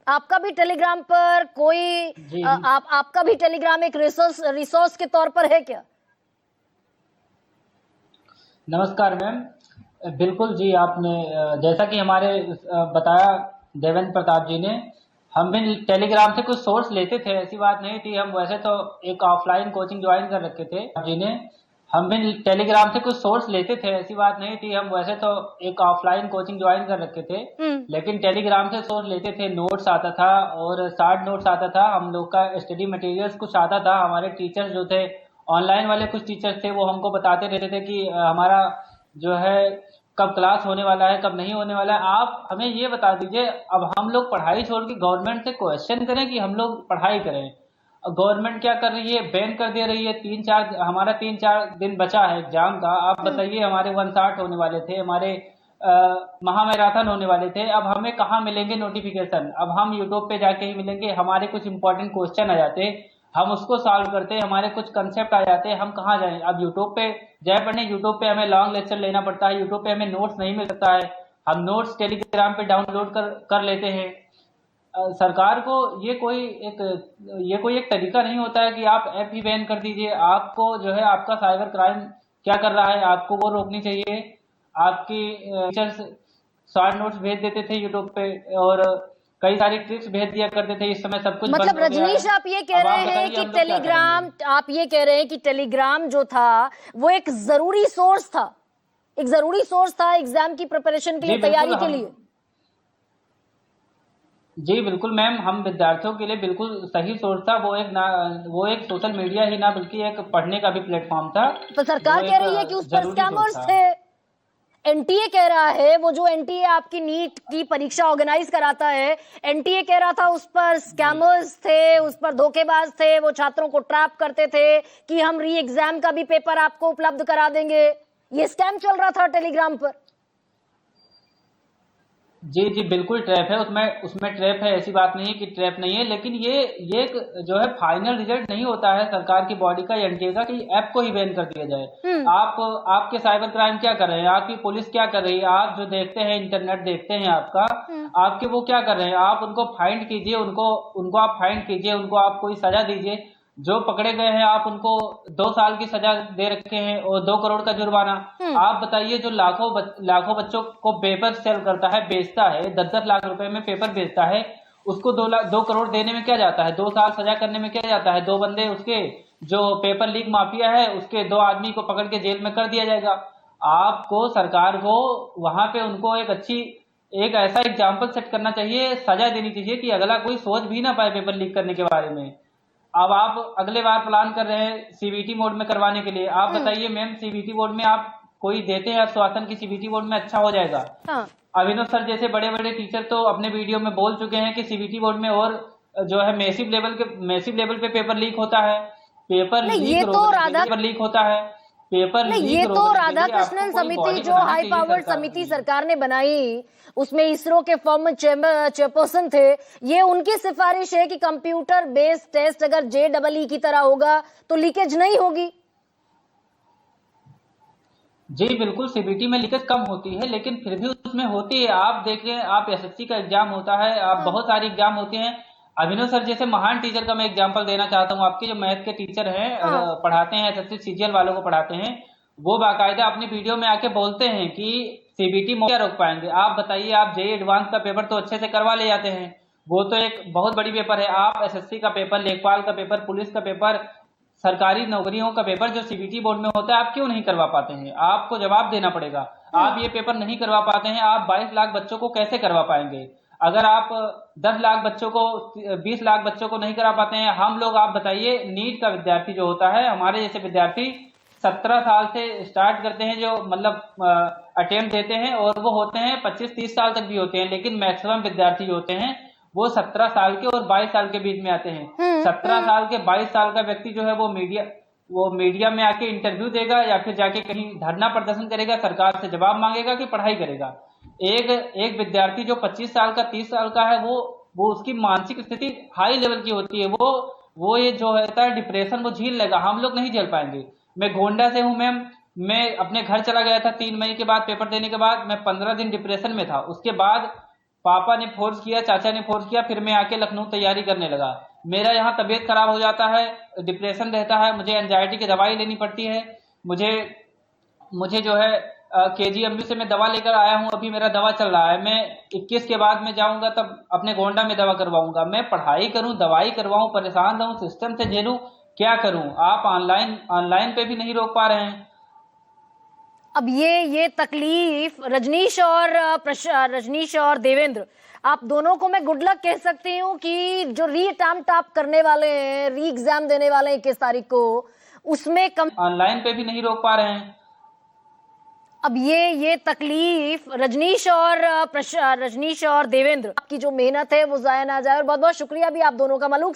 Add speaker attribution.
Speaker 1: आपका भी टेलीग्राम पर कोई
Speaker 2: जी
Speaker 1: आपका भी टेलीग्राम एक रिसोर्स के तौर पर है क्या?
Speaker 2: नमस्कार मैम। बिल्कुल जी, आपने जैसा कि हमारे बताया देवेंद्र प्रताप जी ने, हम भी टेलीग्राम से कुछ सोर्स लेते थे, ऐसी बात नहीं थी। हम वैसे तो एक ऑफलाइन कोचिंग ज्वाइन कर रखे थे जी ने, हम भी टेलीग्राम से कुछ सोर्स लेते थे, ऐसी बात नहीं थी। हम वैसे तो एक ऑफलाइन कोचिंग ज्वाइन कर रखे थे, लेकिन टेलीग्राम से सोर्स लेते थे। नोट्स आता था और शार्ट नोट्स आता था, हम लोग का स्टडी मटेरियल्स कुछ आता था। हमारे टीचर्स जो थे, ऑनलाइन वाले कुछ टीचर्स थे, वो हमको बताते रहते थे कि हमारा जो है कब क्लास होने वाला है, कब नहीं होने वाला है, आप हमें ये बता दीजिए। अब हम लोग पढ़ाई छोड़ के गवर्नमेंट से क्वेश्चन करें कि हम लोग पढ़ाई करें? गवर्नमेंट क्या कर रही है, बैन कर दे रही है। हमारा 3-4 दिन बचा है एग्जाम का। आप बताइए, हमारे 160 होने वाले थे, हमारे महामैराथन होने वाले थे। अब हमें कहाँ मिलेंगे नोटिफिकेशन? अब हम यूट्यूब पे जाके ही मिलेंगे। हमारे कुछ इंपॉर्टेंट क्वेश्चन आ जाते, हम उसको सॉल्व करते, हमारे कुछ कंसेप्ट आ जाते, हम कहाँ जाएं? अब यूट्यूब पे जाए पढ़ने, यूट्यूब पे हमें लॉन्ग लेक्चर लेना पड़ता है, यूट्यूब पे हमें नोट्स नहीं मिल सकता है। हम नोट्स टेलीग्राम पे डाउनलोड कर लेते हैं। सरकार को ये कोई एक तरीका नहीं होता है कि आप ऐप ही बैन कर दीजिए। आपको जो है आपका साइबर क्राइम क्या कर रहा है, आपको वो रोकनी चाहिए। आपकी टीचर्स शॉर्ट नोट्स भेज देते थे यूट्यूब पे, और कई सारी ट्रिक्स भेज दिया करते थे। इस समय सब कुछ बंद
Speaker 1: मतलब
Speaker 2: हो गया है।
Speaker 1: रजनीश, आप ये कह
Speaker 2: अब
Speaker 1: रहे
Speaker 2: आप
Speaker 1: हैं
Speaker 2: बताइए
Speaker 1: कि
Speaker 2: हम लोग क्या करेंगे?
Speaker 1: टेलीग्राम जो था वो एक जरूरी सोर्स था, एक जरूरी सोर्स था एग्जाम की प्रिपरेशन के
Speaker 2: जी
Speaker 1: लिए,
Speaker 2: बिल्कुल।
Speaker 1: तैयारी के
Speaker 2: हम
Speaker 1: लिए।
Speaker 2: जी बिल्कुल मैम, हम विद्यार्थियों के लिए बिल्कुल सही सोर्स था। वो एक सोशल मीडिया ही ना, बल्कि एक पढ़ने का भी प्लेटफॉर्म था।
Speaker 1: तो
Speaker 2: वो
Speaker 1: सरकार कह
Speaker 2: एक
Speaker 1: रही है कि उस पर
Speaker 2: जरूरी सोर्स
Speaker 1: स्कैमर्स
Speaker 2: था।
Speaker 1: थे। एनटीए कह रहा है, वो जो एनटीए आपकी नीट की परीक्षा ऑर्गेनाइज कराता है, एनटीए कह रहा था उस पर
Speaker 2: जी
Speaker 1: स्कैमर्स थे, उस पर धोखेबाज थे, वो छात्रों को ट्रैप करते थे कि हम री एग्जाम का भी पेपर आपको उपलब्ध करा देंगे। ये स्कैम चल रहा था टेलीग्राम पर।
Speaker 2: जी जी बिल्कुल ट्रैप है, उसमें उसमें ट्रैप है, ऐसी बात नहीं है कि ट्रैप नहीं है। लेकिन ये एक जो है फाइनल रिजल्ट नहीं होता है सरकार की बॉडी का, एनटीए का, कि ऐप को ही बैन कर दिया जाए।
Speaker 1: हम्म।
Speaker 2: आपके साइबर क्राइम क्या कर रहे हैं, आपकी पुलिस क्या कर रही है, आप जो देखते हैं इंटरनेट देखते हैं आपका,
Speaker 1: हम्म।
Speaker 2: आपके वो क्या कर रहे हैं? आप उनको फाइंड कीजिए, उनको उनको आप फाइंड कीजिए, उनको आप कोई सजा दीजिए। जो पकड़े गए हैं आप उनको 2 साल की सजा दे रखे हैं और 2 करोड़ का जुर्माना।
Speaker 1: हम्म।
Speaker 2: आप बताइए, जो लाखों बच्चों को पेपर सेल करता है, बेचता है, 10-10 लाख रुपए में पेपर बेचता है, उसको 2 करोड़ देने में क्या जाता है? 2 साल सजा करने में क्या जाता है? 2 बंदे उसके, जो पेपर लीक माफिया है, उसके 2 आदमी को पकड़ के जेल में कर दिया जाएगा। आपको सरकार को वहां पे उनको एक ऐसा एग्जाम्पल सेट करना चाहिए, सजा देनी चाहिए कि अगला कोई सोच भी ना पाए पेपर लीक करने के बारे में। अब आप अगले बार प्लान कर रहे हैं सीबीटी मोड में करवाने के लिए। आप बताइए मैम, सीबीटी बोर्ड में आप कोई देते हैं आश्वासन की सीबीटी बोर्ड में अच्छा हो जाएगा?
Speaker 1: हाँ।
Speaker 2: अभिनव सर जैसे बड़े बड़े टीचर तो अपने वीडियो में बोल चुके हैं कि सीबीटी बोर्ड में और जो है मैसिव लेवल पे पेपर लीक होता है। पेपर
Speaker 1: नहीं,
Speaker 2: लीक रोकने के लिए पेपर लीक होता है। पेपर
Speaker 1: नहीं,
Speaker 2: लीक
Speaker 1: ये तो
Speaker 2: रोकने के
Speaker 1: राधा
Speaker 2: लिए आपको
Speaker 1: कृष्णन
Speaker 2: कोई
Speaker 1: समिति,
Speaker 2: बॉडी
Speaker 1: जो
Speaker 2: बनानी
Speaker 1: हाई
Speaker 2: चाहिए
Speaker 1: पावर्ड
Speaker 2: सरकार
Speaker 1: समिति
Speaker 2: की।
Speaker 1: सरकार ने बनाई, उसमें इसरो के फॉर्मर चेयरपर्सन थे। ये उनकी सिफारिश है कि कंप्यूटर बेस्ड टेस्ट अगर जेईई की तरह होगा तो लीकेज नहीं होगी।
Speaker 2: जी बिल्कुल, सीबीटी में लीकेज कम होती है, लेकिन फिर भी उसमें होती है। आप देखें, आप एसएससी का एग्जाम होता है, आप बहुत सारे एग्जाम होते हैं। अभिनव सर जैसे महान टीचर का मैं एग्जांपल देना चाहता हूँ। आपके जो मैथ के टीचर हैं, पढ़ाते हैं, एसएससी सीजीएल वालों को पढ़ाते हैं, वो बाकायदा अपनी वीडियो में आके बोलते हैं कि सीबीटी क्या रोक पाएंगे? आप बताइए, आप जेई एडवांस का पेपर तो अच्छे से करवा ले जाते हैं, वो तो एक बहुत बड़ी पेपर है। आप एसएससी का पेपर, लेखपाल का पेपर, पुलिस का पेपर, सरकारी नौकरियों का पेपर जो सीबीटी बोर्ड में होता है, आप क्यों नहीं करवा पाते हैं? आपको जवाब देना पड़ेगा। आप ये पेपर नहीं करवा पाते हैं, आप 22 लाख बच्चों को कैसे करवा पाएंगे? अगर आप 10 लाख बच्चों को, 20 लाख बच्चों को नहीं करा पाते हैं, हम लोग, आप बताइए, नीट का विद्यार्थी जो होता है, हमारे जैसे विद्यार्थी 17 साल से स्टार्ट करते हैं, जो मतलब अटेम्प्ट देते हैं, और वो होते हैं 25-30 साल तक भी होते हैं, लेकिन मैक्सिमम विद्यार्थी जो होते हैं वो 17 साल के और 22 साल के बीच में आते हैं। 17 साल के 22 साल का व्यक्ति जो है वो मीडिया में आके इंटरव्यू देगा, या फिर जाके कहीं धरना प्रदर्शन करेगा, सरकार से जवाब मांगेगा, कि पढ़ाई करेगा? एक विद्यार्थी जो 25 साल का, 30 साल का है, वो उसकी मानसिक स्थिति हाई लेवल की होती है। वो ये जो होता है डिप्रेशन, वो झेल लेगा, हम लोग नहीं झेल पाएंगे। मैं गोंडा से हूं मैम, मैं अपने घर चला गया था 3 मई के बाद, पेपर देने के बाद मैं 15 दिन डिप्रेशन में था। उसके बाद पापा ने फोर्स किया, चाचा ने फोर्स किया, फिर मैं आके लखनऊ तैयारी करने लगा। मेरा यहाँ तबीयत खराब हो जाता है, डिप्रेशन रहता है, मुझे एंजाइटी की दवाई लेनी पड़ती है। मुझे जो है KGMU से मैं दवा लेकर आया हूँ, अभी मेरा दवा चल रहा है। मैं 21 के बाद में जाऊंगा तब अपने गोंडा में दवा करवाऊंगा। मैं पढ़ाई करूं, दवाई करवाऊं, परेशान रहूं, सिस्टम से झेलूं, क्या करूं? आप ऑनलाइन पे भी नहीं रोक पा रहे हैं।
Speaker 1: अब ये तकलीफ रजनीश और देवेंद्र, आप दोनों को मैं गुड लक कह सकती हूँ कि जो री अटेम्प्ट आप करने वाले हैं, री एग्जाम देने वाले हैं 21 तारीख को, उसमें कम
Speaker 2: ऑनलाइन पे भी नहीं रोक पा रहे हैं।
Speaker 1: अब ये तकलीफ रजनीश और देवेंद्र, आपकी जो मेहनत है वो जाया ना जाए। और बहुत बहुत शुक्रिया भी आप दोनों का। मलूक साहब